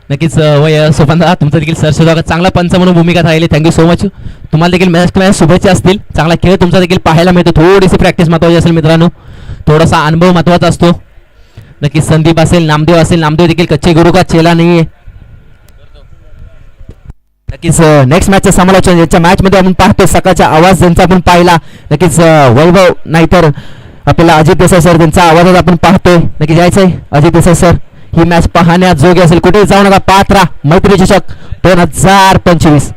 नक्कीच सोपानदा तुमचं देखील सर सुद्धा चांगला पंच म्हणून भूमिका राहिली. Thank you so much. तुम्हाला देखील मॅच शुभेच्छा असतील. चांगला खेळ तुमचा देखील पाहायला मिळतो. थोडीशी प्रॅक्टिस महत्त्वाची असेल मित्रांनो, थोडासा अनुभव महत्त्वाचा असतो. नक्कीच संदीप असेल, नामदेव असेल, नामदेव देखील कच्चे गुरु का चेला नाही आहे. नक्कीच नेक्स्ट मॅचचं समालोचन याच्या मॅचमध्ये आपण पाहतो. सकाळचा आवाज ज्यांचा आपण पाहिला, नक्कीच वैभव नाहीतर आपल्याला अजित देसाई सर त्यांचा आवाज आपण पाहतोय. नक्की जायचं आहे अजित देसाई सर. ही मॅच पाहण्यात जोगी असेल. कुठे जाऊ नका, पाहत राहा मैत्री चषक 2025.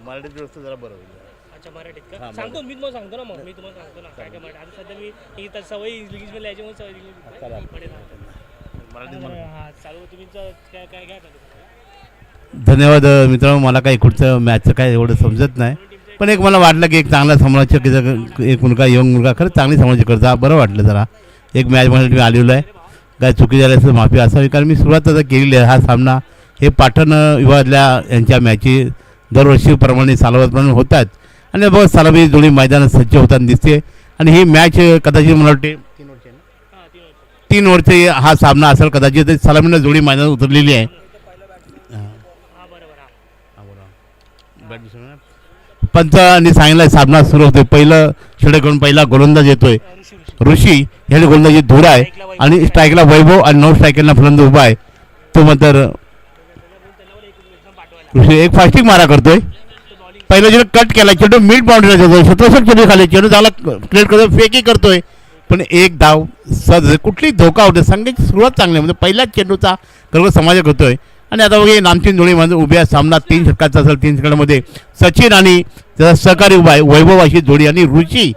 मराठीत व्यवस्था जरा बरं होईल. अच्छा मराठीत का सांगतो मी तुम्हाला सांगतो ना. मग मी तुम्हाला सांगतो ना काय काय मराठी आता सध्या मी इथं सवय इंग्लिशमध्ये लिहायची म्हणून सवय हां चालू तुम्ही काय काय काय धन्यवाद मित्रांनो. मला काही कुठचं मॅचचं काय एवढं समजत नाही, पण एक मला वाटलं की एक चांगला समालोचक एक मुलगा यंग मुलगा खरंच चांगली समालोचक करता बरं वाटलं. जरा एक मॅच मध्ये मी आलेलो आहे. काय चुकी झाली असेल माफी असावी, कारण मी सुरुवात आता केलेली आहे. हा सामना हे पाटण विभागातल्या यांच्या मॅची दरवर्षीप्रमाणे सालावतप्रमाणे होतात आणि बहुत सालावी जोडी मैदानात सज्ज होताना दिसते. आणि ही मॅच कदाचित मला वाटते 3 वर्षे हा सामना असेल कदाचित. सलामीनं जोडी मैदानात उतरलेली आहे. पंचांनी सांगितलं सामना सुरू होतोय. पहिलं षटक पहिला गोलंदाज येतोय ऋषी. ह्याने गोलंदाजी धूर आहे आणि स्ट्राईकला वैभव आणि 9 स्ट्राईकरला फलंदाज उभा आहे. तो मात्र ऋषी एक फास्टिंग मारा करतोय. पहिला चेंडू कट केला, चेंडू मिड बाउंड्रीला जातोय. 17 चेंडू खाली चेंडू झाला क्लिअर करतोय, फेकी करतोय, पण एक धाव सहज. कुठली धोका होते. संघाची सुरुवात चांगली म्हणजे पहिल्याच चेंडूचा गर्व समाज करतोय. आणि आता बघा नामचीन जोडी म्हणजे उभ्या सामना 3 षटकाचा असेल. 3 षटकामध्ये सचिन आणि त्याचा सहकारी उभा आहे वैभव अशी जोडी आणि ऋषी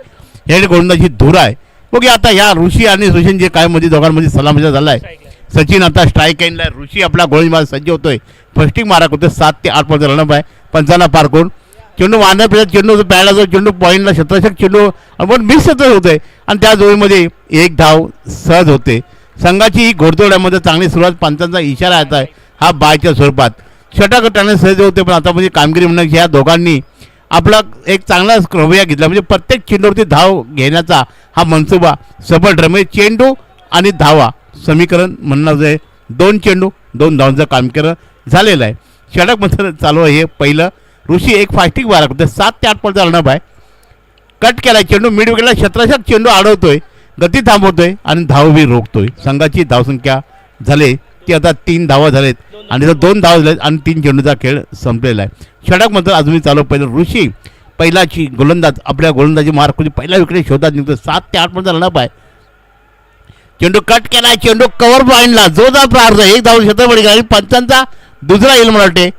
हे गोलंदाजी धूर आहे. बघ आता ह्या ऋषी आणि सुशील जे काय मध्ये दोघांमध्ये सलामीचा झाला आहे. सचिन आता स्ट्राईक एंडला, ऋषी आपला गोलंदाज सज्ज होतोय. फर्स्टिंग मारा करतोय. 7 ते 8 पर्यंत रन आहे. 55 पार करून चेंडू मारण्यापेक्षा चेंडू पॅडला जो चेंडू पॉईंटला 17 चेंडू आपण मिस होतोय आणि त्या जोडीमध्ये एक धाव सहज होते. संघाची ही घोडदौड्यामध्ये चांगली सुरुवात. पंचांचा इशारा येत आहे हा बायच्या स्वरूपात. षटक टाळणे सहज होते, पण आता म्हणजे कामगिरी म्हणणं की ह्या दोघांनी आपला एक चांगला रवैया घेतला. म्हणजे प्रत्येक चेंडूवरती धाव घेण्याचा हा मनसुबा सफल ठरला. म्हणजे चेंडू आणि धावा समीकरण म्हणणं जे 2 चेंडू 2 धावांचं कामगिरी झालेलं आहे. षटक मात्र चालू आहे. हे पहिलं ऋषी एक फास्टिंग मारा करतोय. 7 ते 8 पर्यंत रनअप आहे. कट केला चेंडू मिड विकेटला 17 चेंडू अडवतोय, गती थांबवतोय आणि धाव बी रोखतोय. संघाची धावसंख्या झाले ती आता 3 धावा झालेत आणि 2 धावा झालेत आणि 3 चेंडूचा खेळ संपलेला आहे. षटक मात्र अजूनही चालू. पहिलं ऋषी पहिलाची गोलंदाज आपल्या गोलंदाजी मार्क पहिला विकेट शोधात निघतो. 7 ते 8 पर्यंत रनअप आहे. चेंडू कट केला, चेंडू कव्हर पॉईंटला जोरदार प्रहार. एक धाव क्षेत्रपडी आणि पंचांचा दुसरा येईल मला वाटते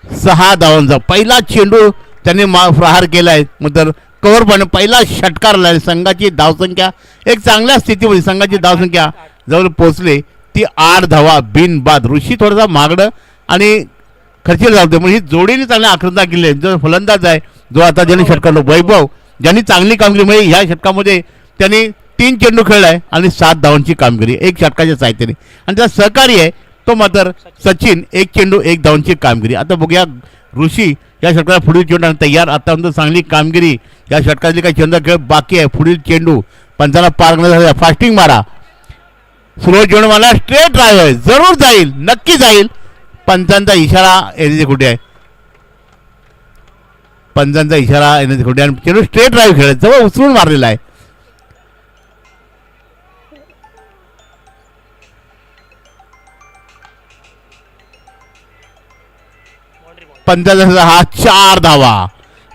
6 धावांचा. पहिला चेंडू त्यांनी प्रहार केला आहे. मग तर कव्हर पॉईंट पहिला षटकार. संघाची धावसंख्या एक चांगल्या स्थितीमध्ये संघाची धावसंख्या जवळ पोहोचले ती 8 धावा बिनबाद. ऋषी थोडासा मागडं आणि खर्चीला जातो, पण ही जोडीने चांगल्या आक्रमता केली आहे. जो फलंदाज आहे जो आता ज्यांनी षटकार वैभव ज्यांनी चांगली कामगिरी म्हणजे ह्या षटकामध्ये त्यांनी 3 चेंडू खेळला आहे आणि 7 धावांची कामगिरी एक षटकाच्या साहित्याने. आणि त्याचा सहकारी आहे तो मात्र सचिन 1 चेंडू 1 धावांची कामगिरी. आता बघूया ऋषी या षटकाला पुढील चेंडू तयार. आतापर्यंत चांगली कामगिरी या षटकातली काही चेंडू खेळ बाकी आहे. पुढील चेंडू पंचाला पार करण्यासाठी फास्टिंग मारा. सुरू चेंडू मला स्ट्रेट ड्राईव्ह आहे, जरूर जाईल, नक्की जाईल. पंचांचा इशारा येण्याचे कुठे आहे. पंचांचा इशारा येण्याचे कुठे आणि चेंडू स्ट्रेट ड्राईव्ह खेळत जवळ उचलून मारलेला आहे. पंचायत हा 4 धावा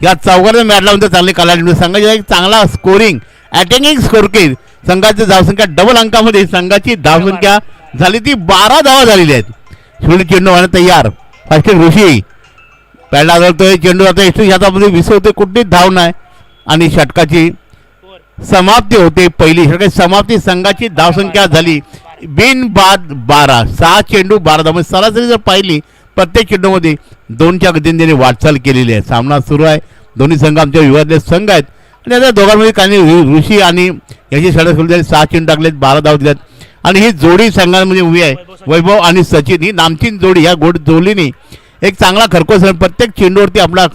या चौघांच्या मॅचला म्हणतो चांगली कलाटी संघाची एक चांगला स्कोरिंग अटॅकिंग स्कोर केली संघाची धावसंख्या डबल अंकामध्ये संघाची धावसंख्या झाली ती 12 धावा झालेली आहेत. शेवटी चेंडू व्हायला तयार फर्स्ट ऋषी पहिला धरतोय चेंडू आता एसटी हातामध्ये विसरतोय कुठलीच धाव नाही आणि षटकाची समाप्ती होते. पहिली षटकाची समाप्ती संघाची धावसंख्या झाली बिनबाद 12 6 चेंडू 12 धाव सरासरी जर पाहिली प्रत्येक चेंडूमध्ये 2च्या गतीने वाटचाल केलेली आहे. सामना सुरू आहे दोन्ही संघ आमच्या विवादले संघ आहेत आणि आता दोघांमध्ये काही ऋषी आणि याची षटक सुरू झाली 6 चेंडू टाकलेत 12 धाव दिल्यात आणि ही जोडी संघांमध्ये उभी आहे वैभव आणि सचिन ही नामचीन जोडी ह्या जोडीने एक चांगला खरकोस प्रत्येक चेंडूवरती आपला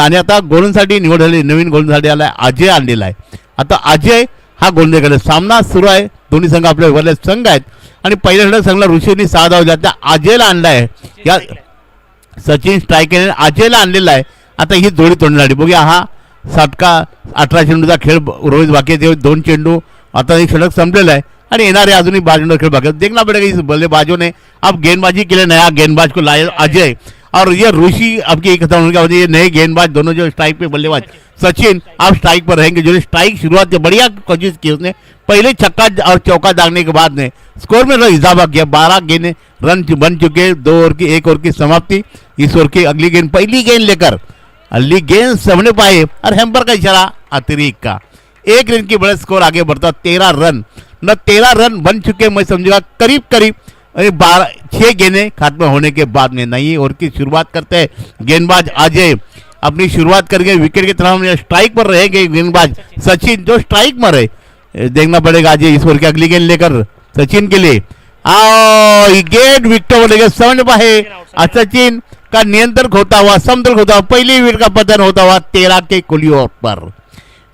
आणि आता गोलंदाजीसाठी निवड झाली नवीन गोलंदाजी आलाय अजय आणलेला आहे. आता अजय हा गोलंदाज सामना सुरू आहे दोन्ही संघ आपल्या विभागले संघ आहेत आणि पहिल्या षटक संघाला ऋषीने 6 धाव दिल्या त्या अजयला आणला आहे या सचिन स्ट्रायकरने अजयला आणलेला आहे. आता ही जोडी तोडण्यासाठी बघूया हा षटका 18 चेंडूचा खेळ रोहित बाकी आहे 2 चेंडू आता एक षटक संपलेला आहे आणि येणारे अजूनही 12 चेंडू खेळ बाकी देखना पड़ेगा इस बल्लेबाजों ने अब गेंदबाजी के लिए नया गेंदबाज को लाया अजय और ये ऋषि अब की खत्म होने के बाद ये नए गेंदबाज दोनों जो स्ट्राइक पे बल्लेबाज सचिन अब स्ट्राइक पर रहेंगे जो स्ट्राइक शुरुआत बढ़िया कोशिश की उसने पहले छक्का और चौका दागने के बाद ने स्कोर में इजाफा किया 12 गेंद रन बन चुके 2 ओवर की 1 ओवर की समाप्ति इस ओवर की अगली गेंद पहली गेंद लेकर अगली गेंद सामने पाए और हेम्पर का इशारा अतिरिक्त का 1 रन की बड़े स्कोर आगे बढ़ता 13 रन बन चुके मैं समझूंगा करीब 6 गेंदें खत्म होने के बाद में नई ओवर की शुरुआत करते हैं गेंदबाज अजय अपनी शुरुआत करके विकेट की तरफ स्ट्राइक पर रहेंगे गेंदबाज सचिन जो स्ट्राइक में रहे देखना पड़ेगा अजय इस ओवर की अगली गेंद लेकर सचिन के लिए गेट विकेट लेकर समझ पाए सचिन का नियंत्रण होता हुआ समतल होता हुआ पहली विकेट का पतन होता हुआ 13 के कुली ओवर पर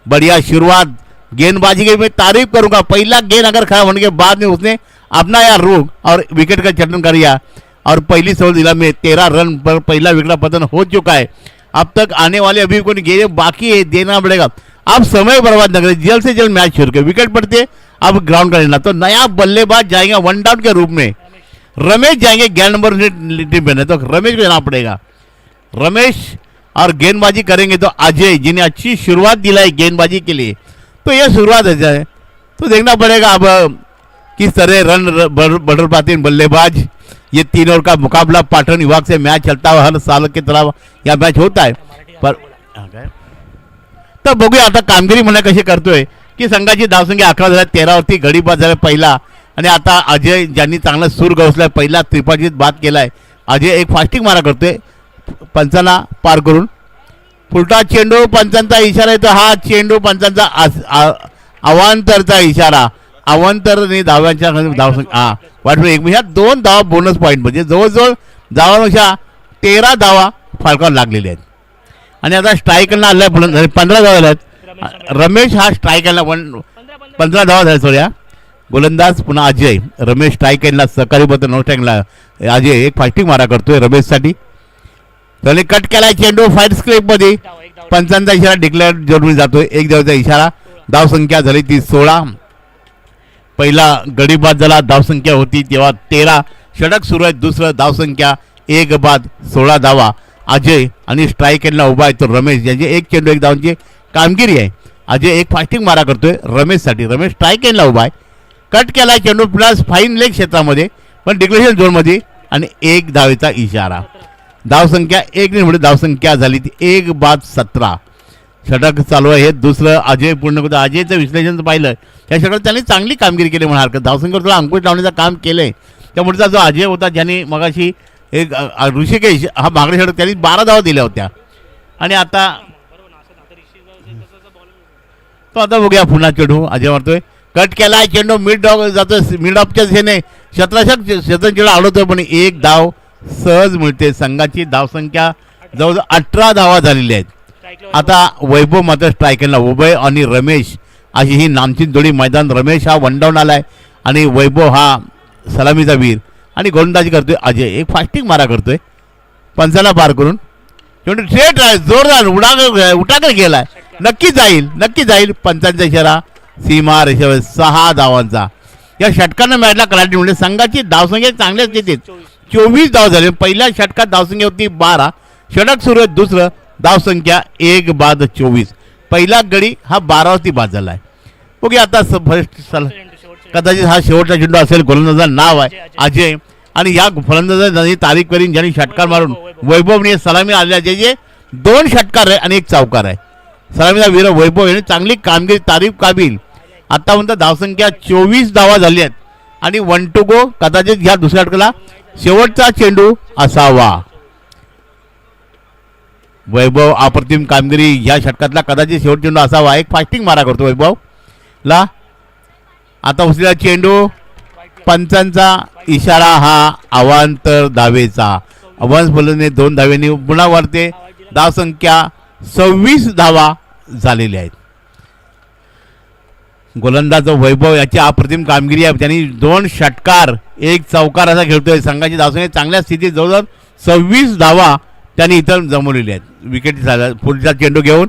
बढ़िया शुरुआत गेंदबाजी की मैं तारीफ करूंगा पहला गेंद अगर खराब होने के बाद में उसने अपना यार रुख और विकेट का चटन कर दिया और पहली सवाल जिला में 13 रन पर पहला विकेट का पतन हो चुका है. अब तक आने वाले अभी कोई गेंद बाकी है देना पड़ेगा. अब समय बर्बाद न करें जल्द से जल्द मैच शुरू करें विकेट पड़ते अब ग्राउंड का लेना तो नया बल्लेबाज जाएगा 1 डाउन के रूप में रमेश जाएंगे 11 नंबर टीम में तो रमेश को जाना पड़ेगा. रमेश और गेंदबाजी करेंगे तो अजय जिन्हें अच्छी शुरुआत दिलाई गेंदबाजी के लिए तो यह शुरुआत है जाए तो देखना पड़ेगा अब किस तरह रन बढ़ पाते हैं बल्लेबाज. ये 3 ओवर का मुकाबला पाटन विभाग से मैच चलता हुआ हर साल की तरह यह मैच होता है पर तर बघूया आता कामगिरी म्हणा कशी करतोय की संघाची धावसंख्या 11 झाल्या 13 वरती गडी बाद झाला पहिला आणि आता अजय ज्यांनी चांगला सूर गवसलाय पहिला त्रिपाठीत बाद केलाय अजय एक फास्टिंग मारा करतोय पंचांना पार करून फुलटा चेंडू पंचांचा इशारा येतो हा चेंडू पंचांचा अवांतरचा इशारा अवांतरने धाव्यांच्या धावसंख्या वाटून एक ह्या 2 धावा बोनस पॉईंट म्हणजे जवळजवळ धावांपेक्षा 13 धावा फाळकावर लागलेल्या आहेत आणि आता स्ट्रायकरला आलाय 15 धावा झाल्यात. रमेश हा स्ट्रायकरला 15 धावा झाल्या थोड्या गोलंदाज पुन्हा अजय रमेश स्ट्रायकरला सहकारी बद्दल 9 स्ट्रायकला अजय एक फास्टिंग मारा करतोय रमेशसाठी त्याने कट केलाय चेंडू फाईट स्क्रेप मध्ये पंचांचा इशारा डिक्लेअर जोडून जातोय 1 धावेचा इशारा. धावसंख्या झाली ती 16 पहिला गडी बाद झाला धावसंख्या होती तेव्हा 13 षटक सुरू आहे दुसरं धावसंख्या 1 बाद 16 धावा अजय आणि स्ट्रायकरला उभा आहे तो रमेश यांची 1 चेंडू 1 धावांची कामगिरी आहे. अजय एक फास्टिंग मारा करतोय रमेशसाठी रमेश स्ट्रायकरला उभा आहे कट केलाय चेंडू प्लस फाईन लेग क्षेत्रामध्ये पण डिक्लेरेशन झोनमध्ये आणि 1 धावेचा इशारा. धावसंख्या 1 म्हणजे धावसंख्या झाली ती 1 बाद 17 षटक चालू आहे हे दुसरं अजय पूर्ण करतो. अजयचं विश्लेषण पाहिलं त्या षटकात त्यांनी चांगली कामगिरी केली म्हणा हरकत धावसंख्येवर थोडा अंकुश लावण्याचं काम केलंय त्यामुळे जो अजय होता ज्याने मगाशी एक ऋषिकेश हा मागणी षटक त्यांनी 12 धावा दिल्या होत्या आणि आता तो आता बघूया पुन्हा चेंडू अजय मारतोय कट केलाय चेंडू मिड डॉग जातोय मिड ऑफच्या दिशेने शतरंजीला आवडतोय पण 1 धाव सहज मिळते. संघाची धावसंख्या जवळजवळ 18 धावा झालेल्या आहेत. आता वैभव मात्र स्ट्रायकरला उभय आणि रमेश अशी ही नामचीन जोडी मैदान रमेश हा 1 डाऊन आलाय आणि वैभव हा सलामीचा वीर आणि गोलंदाजी करतोय अजय एक फास्टिंग मारा करतोय पंचाला पार करून शेवटी थेट जोरदार उठाकर गेलाय नक्की जाईल पंचांचा इशारा सीमा रेषेवर 6 धावांचा. या षटकानं मॅचला कलाटी म्हणजे संघाची धावसंख्या चांगल्या स्थितीत 24 धावा झाले. पहिल्या षटकात धावसंख्या होती 12. षटक सुरू आहे दुसरं, धावसंख्या 1 बाद 24. पहिला गडी हा 12 वरती बाद झाला आहे. ओके, आता कदाचित हा शेवटचा चेंडू असेल. गोलंदाजाचं नाव आहे अजय आणि या फलंदाजांनी तारीख करीन ज्यांनी षटकार मारून वैभवने सलामी आलेला जे 2 षटकार आहे आणि 1 चौकार आहे. सलामीचा वीर वैभव याने चांगली कामगिरी तारीफ काबील. आतापर्यंत धावसंख्या 24 धावा झाली आहेत आणि 1 to go. कदाचित ह्या दुसऱ्या षटकाला शेवटचा चेंडू असावा. वैभव अप्रतिम कामगिरी या षटकातला कदाचित शेवट चेंडू असावा. एक फास्टिंग मारा करतो वैभव ला. आता उचलेला चेंडू, पंचांचा इशारा हा अवांतर धावेचा. अवांश बोलने 2 धावेने पुन्हा वाढते. धावसंख्या 26 धावा झालेल्या आहेत. गोलंदाज वैभव याची अप्रतिम कामगिरी आहे. त्यांनी 2 षटकार 1 चौकार असा खेळतोय. संघाची धावसंख्या चांगल्या स्थितीत जवळजवळ 26 धावा त्यांनी इतर जमवलेल्या आहेत. विकेट झाला. पुढचा चेंडू घेऊन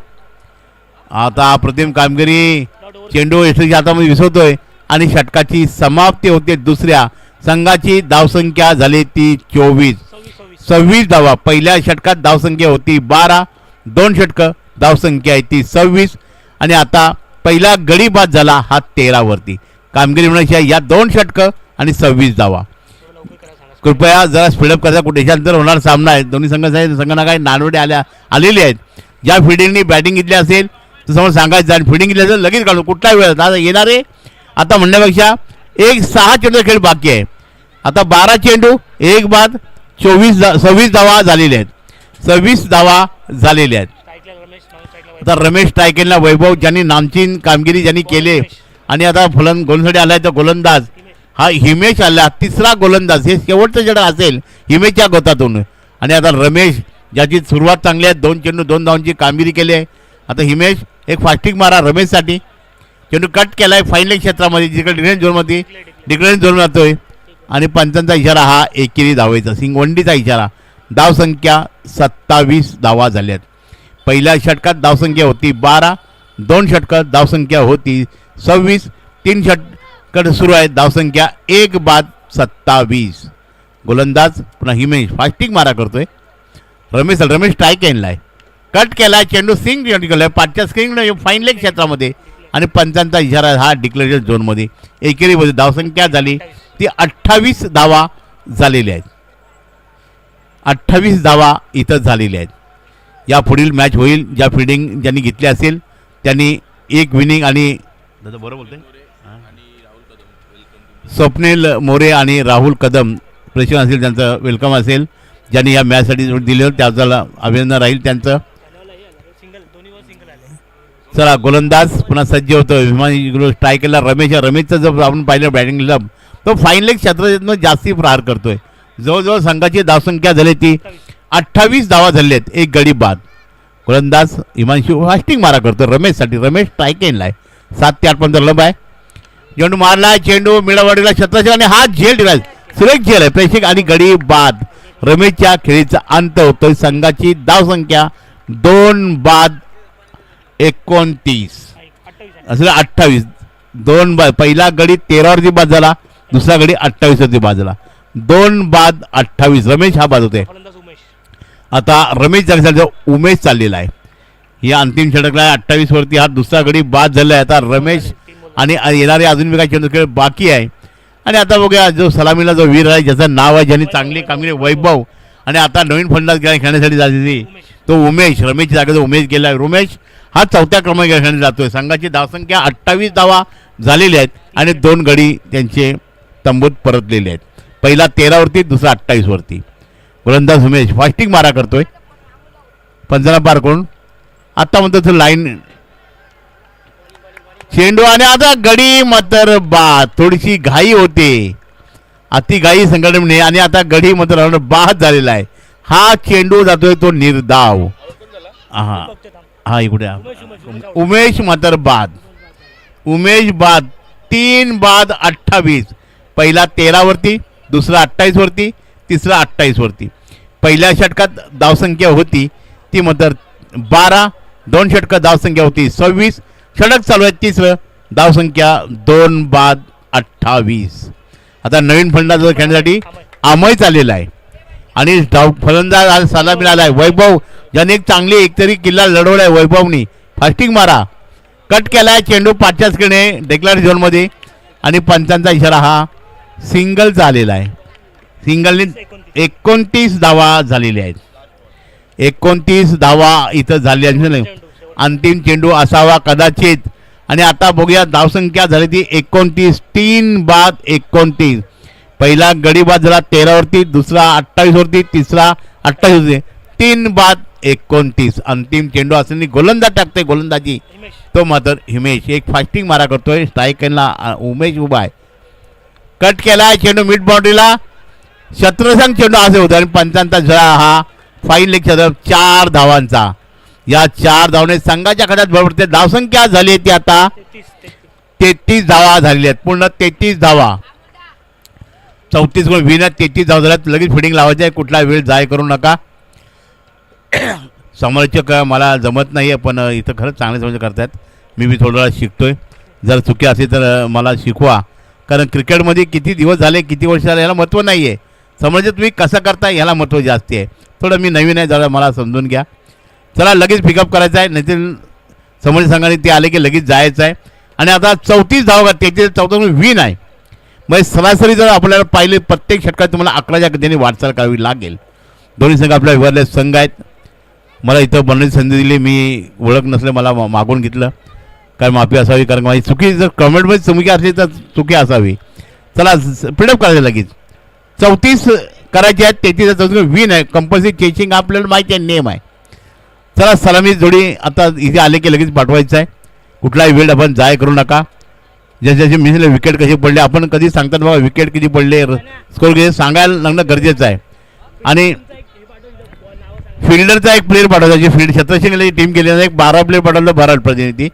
आता अप्रतिम कामगिरी. चेंडू यशस्वीच्या हातामध्ये विसरतोय आणि षटकाची समाप्ती होते. दुसऱ्या संघाची धावसंख्या झाली ती 26 धावा. पहिल्या षटकात धावसंख्या होती 12. 2 षटकं धावसंख्या आहे ती 26 आणि आता पहिला गडी बाद झाला हा 13 वरती. कामगिरी म्हणायची या 2 षटकं आणि 26 धावा. कृपया जरा स्पीडअप करा. कुठे याच्यानंतर होणार सामना आहे. दोन्ही संघांना काही नानवडे आलेले आहेत. ज्या फिल्डिंगनी बॅटिंग घेतली असेल तर समोर सांगायचं आणि फिल्डिंग घेतली असेल लगेच काढू. कुठलाही वेळ आता येणारे आता म्हणण्यापेक्षा 6 चेंडू खेळ बाकी आहे. आता 12 चेंडू 1 बाद 26 धावा झालेल्या आहेत. 26 धावा झालेल्या आहेत. आता रमेश टायकेलला वैभव ज्यांनी नामचीन कामगिरी ज्यांनी केले आणि आता गोलंदाज आलाय तर गोलंदाज हा हिमेश आला. 3रा गोलंदाज. हे शेवटचं षटक असेल हिमेशच्या गोतातून. आणि आता रमेश ज्याची सुरुवात चांगली आहे. 2 चेंडू 2 धावांची कामगिरी केली आहे. आता हिमेश एक फास्टिंग मारा रमेशसाठी. चेंडू कट केलाय फाईन लेग क्षेत्रामध्ये जिकडे डिफेन्स झोनमध्ये डिक्लेअर झोन जातोय आणि पंचांचा इशारा हा एकेरी धावायचा सिंगवंडीचा इशारा. धावसंख्या 27 धावा झाल्यात. पहिल्या षटकात धावसंख्या होती 12. 2 षटकात धावसंख्या होती 26. 3 षटक सुरू आहे. धावसंख्या 1 बाद 27. गोलंदाज पुन्हा हिमेश फास्टिंग मारा करतोय. रमेश ट्राय केला आहे. कट केला चेंडू सिंग केलाय पाठच्या स्क्रीन फाईन लेग क्षेत्रामध्ये आणि पंचांचा इशारा हा डिक्लेअर झोनमध्ये. एकेरीमध्ये धावसंख्या झाली ती 28 धावा झालेल्या आहेत. 28 धावा इथं झालेल्या आहेत. या पुढील मॅच होईल. ज्या फिल्डिंग ज्यांनी घेतली असेल त्यांनी 1 विनिंग आणि दादा बरोबर बोलतोय स्वप्नील मोरे आणि राहुल कदम प्रेक्षक असेल त्यांचं वेलकम असेल. ज्यांनी या मॅचसाठी दिले त्याला अभिनंदन राहील त्यांचं. चला गोलंदाज पुन्हा सज्ज होतो. ट्राय केला रमेशचा जर आपण पाहिलं बॅटिंगला तो फाईन लेग क्षेत्रातून जास्ती प्रहार करतोय. जवळजवळ संघाची धावसंख्या झाली ती 28 धावा झाल्या आहेत. 1 गडी बाद. गोलंदाज हिमांशू फास्टिंग मारा करतो रमेशसाठी. रमेश ट्राय केला आहे. 7 ते 8 पर्यंत लंब आहे. चेंडू मारला. चेंडू मिळवाडीला छत्राच्या आणि हा झेल दिला. सुरेख झेल आहे प्रेक्षक आणि गडी बाद. रमेशच्या खेळीचा अंत होतोय. संघाची धावसंख्या 2 बाद 29 असं 28. 2 बाद. पहिला गडी 13 वरती बाद झाला. दुसरा गडी 28 वरती बाद झाला. 2 बाद 28. रमेश हा बाद होते. आता रमेश जागेसाठी उमेश चाललेला आहे. या अंतिम षटकला 28 वरती हा दुसरा गडी बाद झाला आहे. आता रमेश आणि येणारे अजून मी काही चेंडू खेळ बाकी आहे. आणि आता बघूया जो सलामीला जो वीर आहे ज्याचं नाव आहे ज्यांनी चांगली कामगिरी वैभव आणि आता नवीन फलंदाज खेळण्यासाठी झालेली तो उमेश. रमेशच्या जागेचा उमेश गेला. उमेश हा 4थ्या क्रमांकावर खेळण्यासाठी जातोय. संघाची धावसंख्या 28 धावा झालेल्या आहेत आणि 2 गडी त्यांचे तंबूत परतलेले आहेत. पहिला 13 वरती दुसरा 28 वरती. गोलंदाज उमेश फास्टिंग मारा करतोय पंजना पार करून. आता म्हणतो लाईन चेंडू आणि आता गडी मात्र बाद. थोडीशी घाई होते. अति घाई संघटने आणि आता गडी मात्र बाद झालेला आहे. हा चेंडू जातोय तो निर्धाव. हा इकडे उमेश मात्र बाद. उमेश बाद. 3 बाद 28. पहिला 13 वरती दुसरा 28 वरती तिसरा 28 वरती. पहिल्या षटकात धावसंख्या होती ती मात्र 12. 2 षटकात धावसंख्या होती 26. षटक चालू आहे 3रं. धावसंख्या 2 बाद 28. आता नवीन फलंदाज खेळण्यासाठी अमय चाललेला आहे आणि फलंदाज आज सलामी आला आहे वैभव, ज्याने एक चांगली एकतरी किल्ला लढवला आहे वैभवनी. फास्टिंग मारा, कट केला आहे चेंडू 5च्या स्क्रीने डेक्लेअर झोनमध्ये आणि पंचांचा इशारा हा सिंगलचा आलेला आहे. सिंगलने 29 धावा झालेले आहेत. 29 धावा इथं झाली आहे. अंतिम चेंडू असावा कदाचित. आणि आता बघूया धावसंख्या झाली ती 29, 3 बाद 29. पहिला गडी बाद झाला 13 वरती, दुसरा 28 वरती, तिसरा 28 वरती, 3 बाद 29. अंतिम चेंडू असताना गोलंदाज टाकतोय गोलंदाजी तो मात्र हिमेश. एक फास्टिंग मारा करतोय. स्ट्राईकला उमेश उभा आहे. कट केला आहे चेंडू मिड बाउंड्रीला. शत्रसंघ चेंडू असे होतं आणि पंचांचा झळा हा फाईन लेग 4 धावांचा. या 4 धावने संघाच्या खात्यात बरोबर धावसंख्या झाली आहे ती आता 33 धावा झालेल्या आहेत. पूर्ण 33 धावा. 34 गुण विना 33 धावा झाल्यात. लगेच फिडिंग लावायची आहे. कुठला वेळ जाय करू नका. समालोचक मला जमत नाही आहे पण इथं खरंच चांगले समज करतात. मी बी थोडं शिकतोय. जर चुकी असेल तर मला शिकवा. कारण क्रिकेटमध्ये किती दिवस झाले किती वर्ष झाले याला महत्त्व नाही आहे. समजा तुम्ही कसं करताय याला महत्त्व जास्त आहे. थोडं मी नवीन आहे जरा मला समजून घ्या. चला लगेच पिकअप करायचं आहे. नाहीतर समोर संघाने ते आले की लगेच जायचं आहे. आणि आता 34 धावा 34 विन आहे. म्हणजे सरासरी जर आपल्याला पाहिले प्रत्येक षटकात तुम्हाला 11च्या गतीने वाटचाल करावी लागेल. दोन्ही संघ आपल्या विभागले संघ आहेत. मला इथं बनवण्याची संधी दिली. मी ओळख नसले मला मागून घेतलं. कारण माफी असावी. कारण माझी चुकी जर कमेंटमध्ये चुकी असली तर चुकी असावी. चला पिडअप करायचं लगेच. 34 करायचे आहेत. 33 विन आहे. कंपल्सरी चेसिंग आपल्याला माहिती आहे नियम आहे. चला सलामी जोडी आता इथे आले की लगेच पाठवायचं आहे. कुठलाही वेळ आपण जाय करू नका. जसे मिसले विकेट कसे पडले आपण कधी सांगतात बाबा विकेट किती पडले स्कोर किती सांगायला लागणं गरजेचं आहे. आणि फिल्डरचा एक प्लेअर पाठवला जी फील्ड छत्रशिंगला टीम केली एक 12 प्लेअर पाठवलं 12 प्रतिनिधी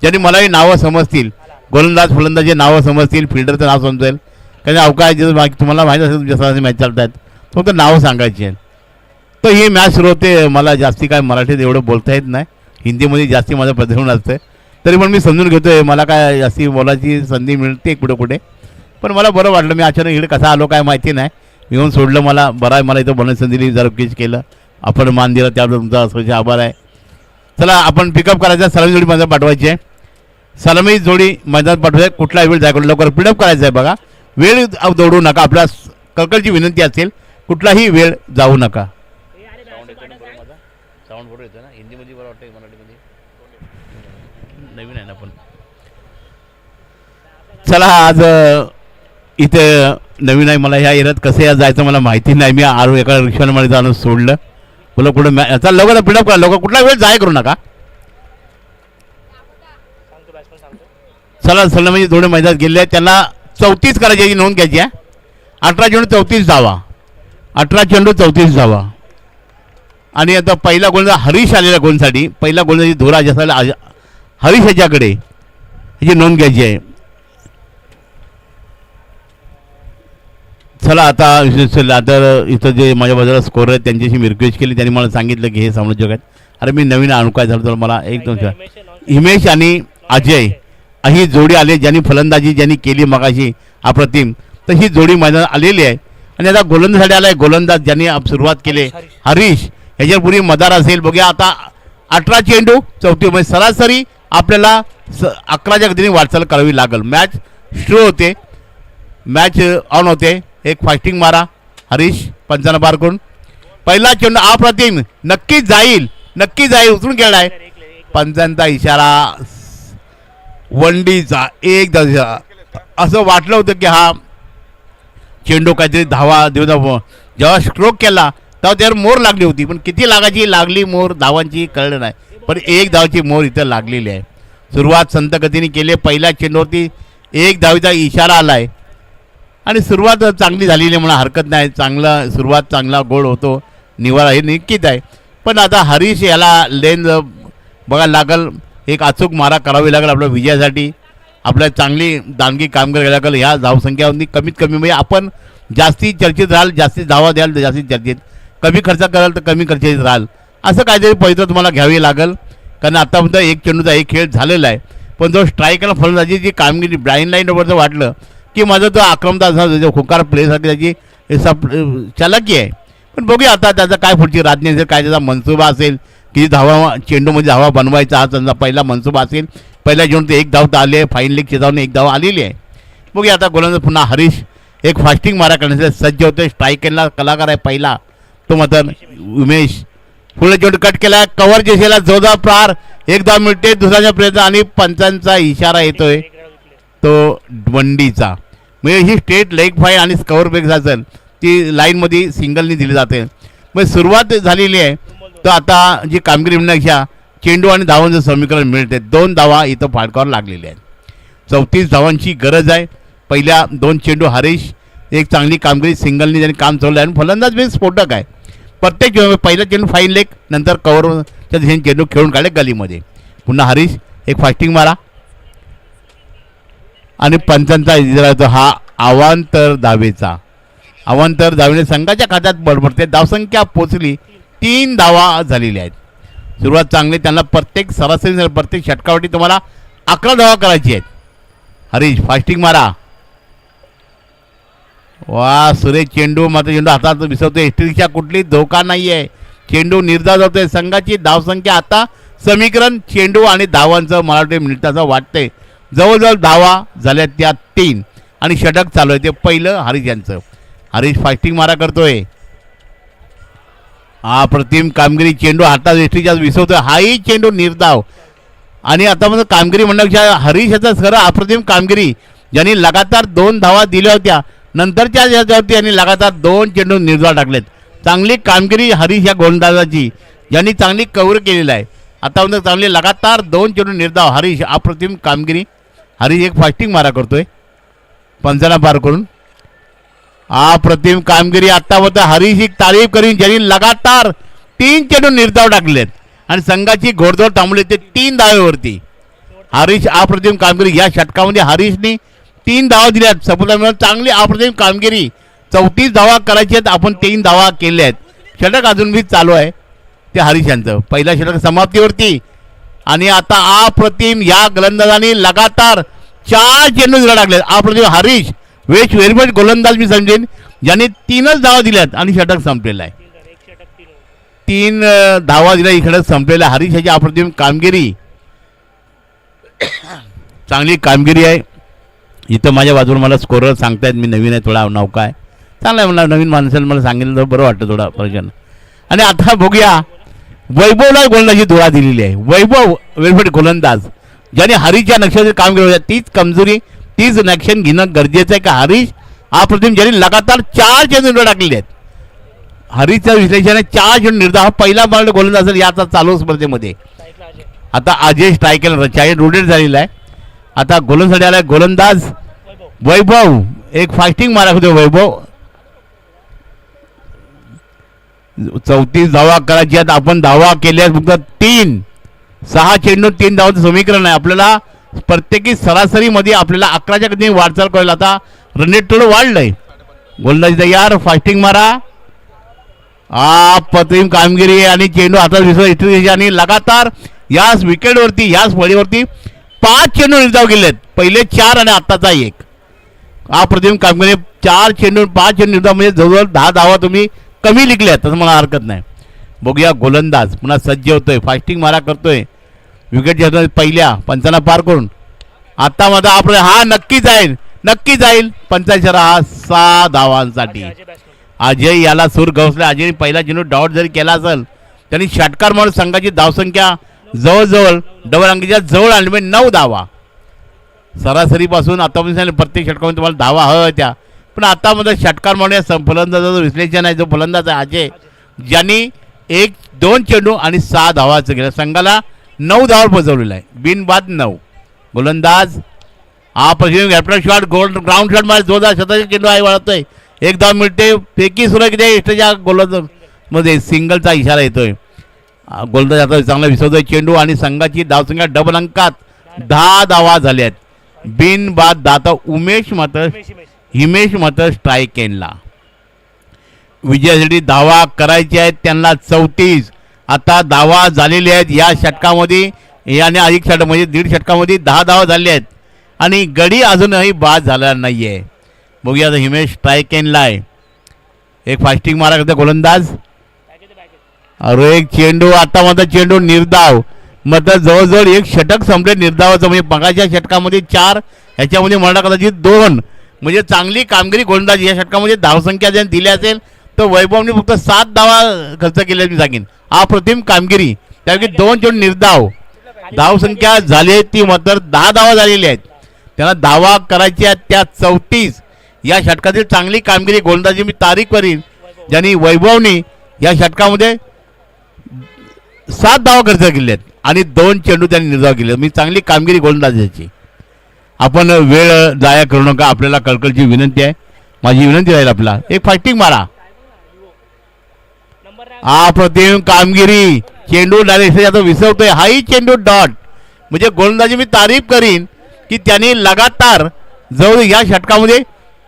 ज्यांनी मलाही नावं समजतील. गोलंदाज फलंदाजी नावं समजतील. फिल्डरचं नाव समजेल. कारण अवकाश तुम्हाला माहीत असेल तुमच्या सरांनी मॅच चालत आहेत फक्त नावं सांगायची आहेत. तर ही मॅच सुरू होते. मला जास्ती काय मराठीत एवढं बोलता येत नाही. हिंदीमध्ये जास्ती माझं प्रदर्शन असतं. तरी पण मी समजून घेतो आहे. मला काय जास्ती बोलायची संधी मिळते कुठे कुठे. पण मला बरं वाटलं. मी अचानक इकडे कसा आलो काय माहिती नाही. मी येऊन सोडलं. मला बरं आहे. मला इथं बोलण्याची संधी दिली. जरा केस केलं आपण मान दिला त्याबद्दल तुमचा असं आभार आहे. चला आपण पिकअप करायचा. सलामी जोडी मैदान पाठवायची आहे. सलामी जोडी मैदानात पाठवायचं. कुठला वेळ जाय करून लवकर पिकअप करायचा आहे. बघा वेळ दौडू नका. आपल्या कळकळची विनंती असेल कुठलाही वेळ जाऊ नका. साऊंड बरोबर येतं ना हिंदीमध्ये बरं वाटतं मराठीमध्ये नवीन आहे ना पण. चला आज इथे नवीन आहे. मला ह्या एरियात कसं या जायचं मला माहिती नाही. मी आरो एका रिक्षामध्ये जाणं सोडलं. बोला कुठं चला लवकर पिडअप करा. लवकर कुठला वेळ जाय करू नका. चला सल्ला म्हणजे थोडे मैदानात गेले आहेत त्यांना 34 करायची याची नोंद घ्यायची आहे. 18 चेंडू 34 धावा. 18 चेंडू 34 धावा. आणि आता पहिला गोलंदाज हरीश आलेला गोलसाठी पहिला गोलंदाजी धोरा असायला हरीश ह्याच्याकडे ह्याची नोंद घ्यायची आहे. चला आता इथं जे माझ्या बाजूला स्कोर आहेत त्यांच्याशी मी रिक्वेस्ट केली. त्यांनी मला सांगितलं की हे समालोचक आहेत. अरे मी नवीन आणू काय झालं तर मला एक दोन हिमेश आणि अजय ही जोडी आले ज्यांनी फलंदाजी ज्यांनी केली मगाशी अप्रतिम. तर ही जोडी मैदानात आलेली आहे. आणि आता गोलंदाजसाठी आला आहे गोलंदाज ज्यांनी सुरुवात केली हरीश. ह्याच्यापूर्वी मदार असेल. बघूया आता 18 चेंडू 34 म्हणजे सरासरी आपल्याला 11च्या गतीने वाटचाल करावी लागेल. मॅच सुरू होते. मॅच ऑन होते. एक फास्टिंग मारा हरीश पंचांना पार करून. पहिला चेंडू अप्रतिम नक्कीच जाईल नक्की जाईल. उचलून खेळलाय. पंचांचा इशारा वंडीचा एक दशा असं वाटलं होतं की हा चेंडू काहीतरी धावा देऊ. जेव्हा स्ट्रोक केला तेव्हा त्यावर मोर लागली होती. पण किती लागायची लागली मोर धावांची कळलं नाही. पण एक धावाची मोर इथं लागलेली आहे. सुरुवात संत गतीने केली. पहिल्या चेंडूवरती एक धावीचा इशारा आला आहे. आणि सुरुवात चांगली झालेली म्हणून हरकत नाही. चांगला सुरुवात चांगला गोल होतो. निवारा हे निश्चित आहे. पण आता हरीश याला लेन बघायला लागल. एक अचूक मारा करावी लागेल आपल्या विजयासाठी. आपल्या चांगली दानगी कामगिरी करावी लागेल. ह्या धावसंख्यामध्ये कमीत कमी म्हणजे आपण जास्ती चर्चेत राहाल. जास्तीत धावा द्याल तर जास्तीत चर्चेत. कमी खर्च कराल तर कमी खर्चात राहाल. असं काहीतरी पैसे तुम्हाला घ्यावी लागेल. कारण आतापर्यंत एक चेंडूचा एक खेळ झालेला आहे. पण जो स्ट्राईकला फलंदाजी जी कामगिरी ब्लाइंड लाईनवरचं वाटलं की माझा तो आक्रमता असा हुकार प्लेसाठी त्याची हे सब चालाकी आहे. पण बघूया आता त्याचा काय पुढची राजनी असेल, काय त्याचा मनसुबा असेल, किती धावा चेंडूमध्ये धावा बनवायचा हा त्यांचा पहिला मनसुबा असेल. पहिल्या चेंडूत एक धाव तर आली आहे, फाईन लीग चेतावून एक धाव आलेली आहे. बघूया आता गोलंदाज पुन्हा हरीश एक फास्टिंग मारा करण्यासाठी सज्ज होतोय. स्ट्राईकला कलाकार आहे पहिला तो मात्र उमेश. पुढे चेंडू कट केला, कव्हर जेसेला जोरदार प्रहार, एक धाव मिळते दुसऱ्याचा प्रयत्न आणि पंचांचा इशारा येतोय तो वंडीचा. म्हणजे ही स्ट्रेट लेग फाईन आणि कव्हर ब्रेक असेल ती लाईनमध्ये सिंगलनी दिली जाते. मग सुरुवात झालेली आहे. तर आता जी कामगिरी म्हणण्यापेक्षा चेंडू आणि धावांचं समीकरण मिळते. 2 धावा इथं फाटकावर लागलेल्या आहेत. 34 धावांची गरज आहे. पहिल्या 2 चेंडू हरीश एक चांगली कामगिरी सिंगलनी त्यांनी काम चालवलं आहे आणि फलंदाज बी स्फोटक आहे. प्रत्येक चेंडू पहिला चेंडू फाईन लेग नंतर कव्हरच्या दिशेने चेंडू खेळून काढले गलीमध्ये. पुन्हा हरीश एक फास्टिंग मारा आणि पंचांचा इशारा येतो हा अवांतर धावेने संघाच्या खात्यात बडबडते. धावसंख्या पोचली 3 धावा झालेल्या आहेत. सुरुवात चांगली त्यांना प्रत्येक सरासरी प्रत्येक षटकावरती तुम्हाला 11 धावा करायची आहेत. हरीश फास्टिंग मारा. वा सुरेश चेंडू मात्र चेंडू हातात विसरतोय. एस्ट्रिकच्या कुठली धोका नाही आहे. चेंडू निर्धार होतोय. संघाची धावसंख्या आता समीकरण चेंडू आणि धावांचं मला वाटतं मिनिटाचं वाटतंय. जवळजवळ धावा झाल्या त्या 3 आणि षटक चालू आहे ते पहिलं हरीश यांचं. हरीश फास्टिंग मारा करतोय. अप्रतिम कामगिरी चेंडू हातात एस्ट्रिकच्या विसरतोय. हाही चेंडू निर्धाव आणि आता म्हणजे कामगिरी म्हणण्यापेक्षा हरीश याचा खरं अप्रतिम कामगिरी ज्यांनी लगातार 2 धावा दिल्या होत्या नंतरच्या याच्यावरती यांनी लगातार 2 चेंडू निर्धाव टाकलेत. चांगली कामगिरी हरीश या गोलंदाजाची ज्यांनी चांगली कव्हर केलेलं आहे. आता म्हणजे चांगली लगातार 2 चेंडू निर्धाव हरीश अप्रतिम कामगिरी. हरीश एक फास्टिंग मारा करतोय पंचांना पार करून. अप्रतिम कामगिरी आता होतं. हरीश एक तारीफ करीन ज्यांनी लगातार 3 चेंडू निर्धाव टाकलेत आणि संघाची घोडदौड थांबली ते 3 धावेवरती. हरीश अप्रतिम कामगिरी या षटकामध्ये हरीशने 3 धावा दिल्यात. सपोला मिळून चांगली अप्रतिम कामगिरी. 34 धावा करायची आहेत. आपण 3 धावा केल्या आहेत. षटक अजून बी चालू आहे ते हरीश यांचं. पहिला षटक समाप्तीवरती आणि आता अप्रतिम या गोलंदाजांनी लगातार 4 चेंडू दिला टाकलेत. अप्रतिम हरीश वेश वेरबट गोलंदाज मी समजेन ज्यांनी 3च धावा दिल्यात आणि षटक संपलेलं आहे. 3 धावा दिल्या इकडे संपलेला हरीश याची अप्रतिम कामगिरी. चांगली कामगिरी आहे. इथं माझ्या बाजूला मला स्कोरर सांगतायत मी नवीन आहे थोडा नौका आहे चांगला आहे. मला नवीन माणसाला मला सांगितलं तर बरं वाटतं थोडा प्रश्न. आणि आता बघूया वैभवला गोलंदाजी धुळा दिलेली आहे. वैभव वेलफेट गोलंदाज ज्याने हरीशच्या नक्षाचे काम केलं तीच कमजोरी तीच नॅक्शन घेणं गरजेचं आहे. का हरीश अप्रतिम ज्यांनी लगातार 4 चेंडू टाकलेले आहेत. हरीशच्या विश्लेषणाने 4 चेंडू निर्धाव पहिला बॉल गोलंदाज असेल याचा चालू स्पर्धेमध्ये. आता अजय स्ट्रायकर चाईल्ड रोटेट झालेला आहे. आता गोलंदाज आलाय गोलंदाज वैभव एक फास्टिंग मारा होते. वैभव 34 धावा करायची आहेत. आपण धावा केल्या फक्त 3. 6 चेंडू 3 धावाचं समीकरण आहे. आपल्याला प्रत्येकी सरासरीमध्ये आपल्याला 11च्या गतीने वाटचाल करेल. आता रन रेट थोडं वाढलंय. गोलंदाज तयार फास्टिंग मारा. अप्रतिम कामगिरी आणि चेंडू हातात विसर आणि लगातार याच विकेटवरती याच फळीवरती 5 चेंडू निर्धाव केलेत. पहिले 4 आणि आत्ताचा 1. अप्रतिम कामगिरी 4 चेंडू 5 चेंडू निर्धाव म्हणजे जवळजवळ 10 धावा तुम्ही कमी लिखल्यात तसं मला हरकत नाही. बघूया गोलंदाज पुन्हा सज्ज होतोय. फास्टिंग मारा करतोय. विकेट पहिल्या पंचांना पार करून आता माझा आपण हा नक्की जाईल पंचांचा हा 6 धावांसाठी. अजय याला सूर गवसला. अजय पहिला चेंडू डॉट जरी केला असेल त्यांनी षटकार म्हणून संघाची धावसंख्या जवळजवळ डबल अंकीच्या जवळ आणली म्हणजे 9 धावा सरासरीपासून. आतापर्यंत प्रत्येक षटकामध्ये तुम्हाला धावा हव्या त्या पण आता मध्ये षटकार म्हणून या फलंदाजाचं विश्लेषण आहे. जो फलंदाज आहे अजय ज्यांनी 1-2 चेंडू आणि 6 धावाचं केलं. संघाला 9 धावा पोहोचवलेला आहे. बिनबाद 9. गोलंदाज हा प्रश्न captain shot gold ground shot मध्ये जोरदार शतकाचा चेंडू आहे वळतोय. 1 धाव मिळते. फेकी सुरू किती इष्टच्या गोलंदाजमध्ये सिंगलचा इशारा येतोय. गोलंदाज आता चांगला विसरतोय चेंडू आणि संघाची धावसंख्या डबल अंकात 10 धावा झाल्यात. बिनबाद दाता हिमेश मात्र स्ट्राईक एंडला. विजयासाठी धावा करायचे आहेत त्यांना 34. आता धावा झालेले आहेत या षटकामध्ये याने अधिक षटक म्हणजे 1.5 षटकामध्ये 10 धावा झाले आहेत आणि गडी अजूनही बाद झाला नाहीये. बघूया आता हिमेश स्ट्राईक एंडला आहे. एक फास्टिंग मारा करते गोलंदाज. बॅकेट बॅकेट अरे एक चेंडू आता माझा चेंडू निर्धाव मतलब जवळजवळ एक षटक संपले निर्धावाचं म्हणजे पगाच्या षटकामध्ये 4 ह्याच्यामध्ये म्हणा कदाचित 2 म्हणजे चांगली कामगिरी गोलंदाज या षटकामध्ये धावसंख्या ज्यांनी दिली असेल तर वैभवने फक्त 7 धावा खर्च केल्या मी सांगेन. अप्रतिम कामगिरी त्यापैकी 2 चेंडू निर्धाव. धावसंख्या झाली ती मात्र 10 धावा झालेल्या आहेत. त्यांना धावा करायच्या त्या 34 या षटकातील चांगली कामगिरी गोलंदाजी मी तारीख करीन ज्यांनी वैभवने या षटकामध्ये 7 धावा खर्च केल्या आहेत आणि 2 चेंडू त्यांनी निर्धाव केले. मी चांगली कामगिरी गोलंदाजाची. आपण वेळ जाया करू नका आपल्याला कळकळची विनंती आहे. माझी विनंती राहील आपला एक फास्टिंग मारा. नंबर नाही अप्रतिम कामगिरी चेंडू डायरेक्ट आता विसरतोय हाही चेंडू डॉट म्हणजे गोलंदाजी मी तारीफ करीन की त्यांनी लगातार जवळ या षटकामध्ये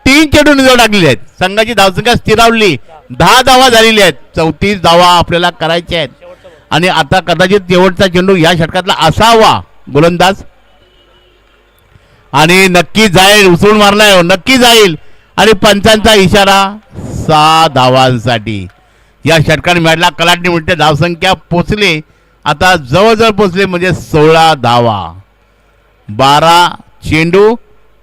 3 चेंडू निर्धाव टाकलेले आहेत. संघाची धावसंख्या स्थिरावली 10 धावा झालेल्या आहेत. 34 धावा आपल्याला करायच्या आहेत शेवटचं बॉल. आणि आता कदाचित शेवटचा चेंडू या षटकातला असावा गोलंदाज आणि नक्की जाईल. उचलून मारलाय नक्की जाईल आणि पंचांचा इशारा 6 धावांसाठी या षटकाने मिळाला. कलाटणी म्हणते धावसंख्या पोचले आता जवळजवळ पोचले म्हणजे 16 धावा. 12 चेंडू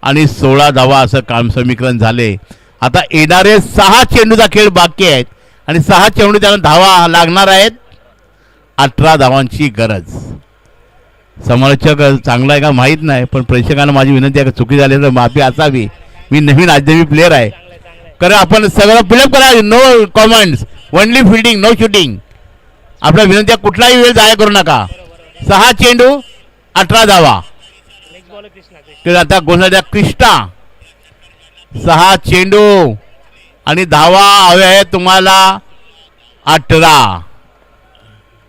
आणि 16 धावा असं काम समीकरण झाले. आता येणारे 6 चेंडूचा खेळ बाकी आहेत आणि 6 चेंडू त्यांना धावा लागणार आहेत. 18 धावांची गरज. समालोचक चांगला आहे का माहीत नाही पण प्रेक्षकांना माझी विनंती आहे की चुकी झाली तर माफी असावी. मी नवीन अजनबी प्लेअर आहे कारण आपण सगळं फिलअप करा. No comments only fielding no shooting. आपल्या विनंती आहे कुठलाही वेळ जाया करू नका. 6 चेंडू 18 धावा. नेक्स्ट बॉल कृष्णा कृष्णा तर आता गोलंदाज कृष्णा 6 चेंडू आणि धावा हवे आहे तुम्हाला 18.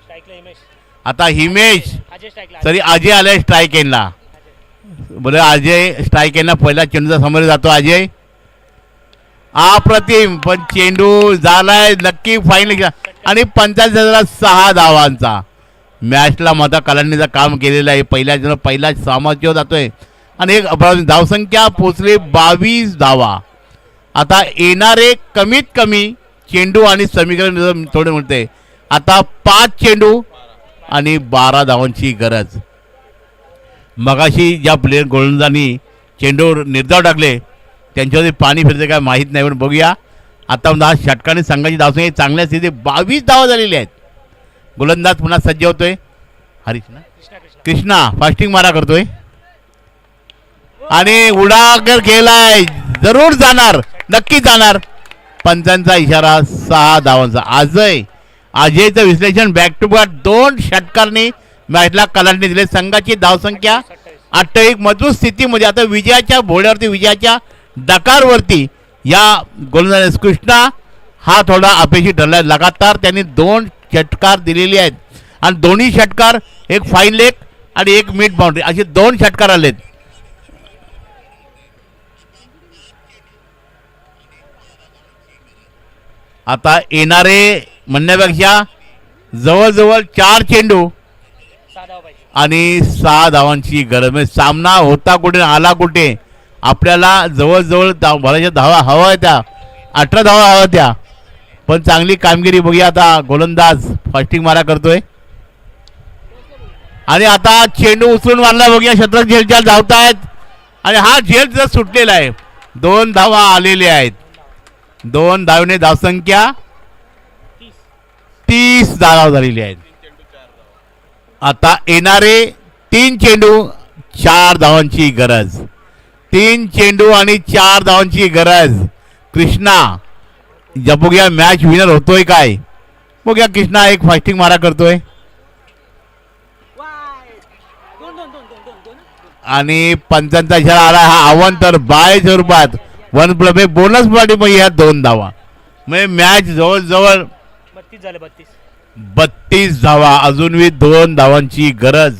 स्ट्राईकला हिमेश आता हिमेश अजय स्ट्राईकला तरी अजय आलाय स्ट्राईक एनला. बरं अजय स्ट्राईक एनला पहिला चेंडूचा समोर जातो अजय. अप्रतिम पण चेंडू झालाय नक्की फाईन आणि 45,006 धावांचा. मॅचला माता कलांनीचं काम केलेलं आहे. पहिला सामर्थ्य जातोय आणि एक धावसंख्या पोचली 22 धावा. आता येणारे कमीत कमी चेंडू आणि समीकरण थोडे म्हणते आता 5 चेंडू आणि 12 धावांची गरज. मगाशी ज्या प्लेयर गोलंदाजांनी चेंडूवर निर्धाव टाकले त्यांच्यामध्ये पाणी फिरते काय माहीत नाही पण बघूया. आता 10 षटकाने संघाची धावसंख्या चांगल्या स्थितीत 22 धावा झालेल्या आहेत. गोलंदाज पुन्हा सज्ज होतोय हरीश ना कृष्णा कृष्णा कृष्णा फास्टिंग मारा करतोय आणि उडाकर केलाय जरूर जाणार नक्की जाणार. पंचांचा इशारा 6 धावांचा. अजयचं विश्लेषण बॅक टू बॅक 2 षटकांनी मॅचला कलांनी दिले. संघाची धावसंख्या 28 मजबूत स्थितीमध्ये आता विजयाच्या भोळ्यावरती विजयाच्या डकारवरती या गोलंदाज कृष्णा हा थोडा अपेक्षित ठरला. लगातार त्यांनी 2 षटकार दिलेली आहेत आणि दोन्ही षटकार एक फाईन लेग आणि एक मिड बाउंड्री असे 2 षटकार आलेत. आता येणारे म्हणण्यापेक्षा जवळजवळ 4 चेंडू 6 धावा पाहिजे. आणि 6 धावांची गरज. म्हणजे सामना होता कुठे आला कुठे आपल्याला जवळजवळ भराच्या धावा हवा त्या 18 धावा हवा त्या पण चांगली कामगिरी बघूया. आता गोलंदाज फास्टिंग मारा करतोय आणि आता चेंडू उचलून मारला बघूया. शतरंज झेलच्या धावतायत आणि हा झेल जर सुटलेला आहे. 2 धावा आलेल्या आहेत. 2 धावेने धावसंख्या 30 धावा झालेली आहेत. आता येणारे 3 चेंडू 4 धावांची गरज. 3 चेंडू आणि 4 धावांची गरज. कृष्णा जब बघूया मॅच विनर होतोय काय बघूया. कृष्णा एक फास्टिंग मारा करतोय आणि पंचांचा इशारा आला. हा आव्हान तर बाय स्वरूपात 1+ बोनस पाठी पण या 2 धावा म्हणजे मॅच जवळजवळ 32 झाले 32. 32 धावा. अजूनही 2 धावांची गरज.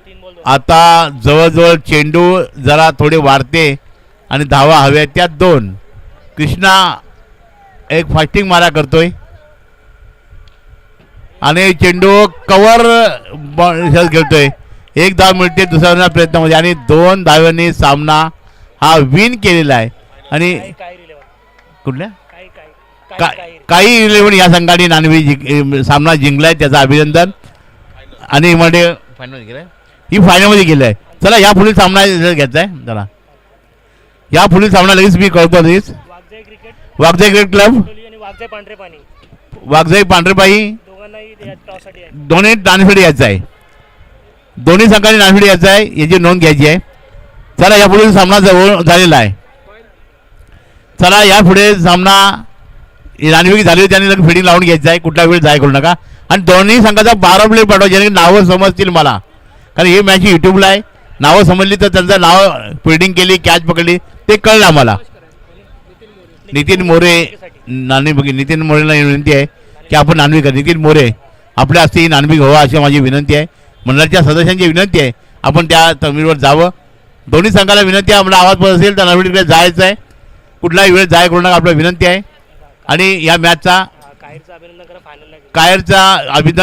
3 बॉल आता जवळजवळ चेंडू जरा थोडे वाढते आणि धावा हव्या त्यात 2. कृष्णा एक फास्टिंग मारा करतोय आणि चेंडू कव्हर खेळतोय. 1 धाव मिळते दुसऱ्या प्रयत्नामध्ये आणि 2 धावांनी सामना हा विन केलेला आहे. आणि काय रिलेव्हन कुठल्या काही 11 या संघाने सामना जिंकलाय, त्याचं अभिनंदन. आणि मध्ये फायनल गेलाय, ही फायनलमध्ये गेलं आहे. चला या पुढील सामना घ्यायचा आहे. चला या पुढील सामना लगेच मी कळतो. लगेच वाघजाई क्रिकेट क्लब, वाघजाई पांढरे पाणी, वाघजाई पांढरेपाई दोघांनाही टॉससाठी आहे. दोन्ही नाणेफेड यायचं आहे. दोन्ही संघांनी नाणेफेड यायचं आहे, याची नोंद घ्यायची आहे. चला या पुढील सामना जवळ झालेला आहे. चला या पुढे सामना नाणेफेक झाली, त्यांनी लगेच फिडिंग लावून घ्यायचं आहे. कुठला वेळ जाय करू नका. आणि दोन्ही संघाचा 12 प्लेयर पाठवा, ज्याने नावं समजतील मला, कारण ही मॅच यूट्यूबला आहे. नावं समजली तर त्यांचं नाव फिल्डिंग केली, कॅच पकडली ते कळलं आम्हाला. नितीन मोरे नितीन मोरेला विनंती आहे की आपण नाणेफेक करा. नितीन मोरे आपल्या हस्ते ही नाणेफेक व्हावा अशी माझी विनंती आहे. मंडळाच्या सदस्यांची विनंती आहे आपण त्या तमिळवर जावं. दोन्ही संघाला विनंती आहे, आपला आवाज पडत असेल तर नाणेफेकीकडे जायचं आहे. कुठलाही वेळ जाय करू नका, आपली विनंती आहे. आणि या मॅचचा कायरचं अभिनंदन करा, फायनलला कायरचा अभिनंदन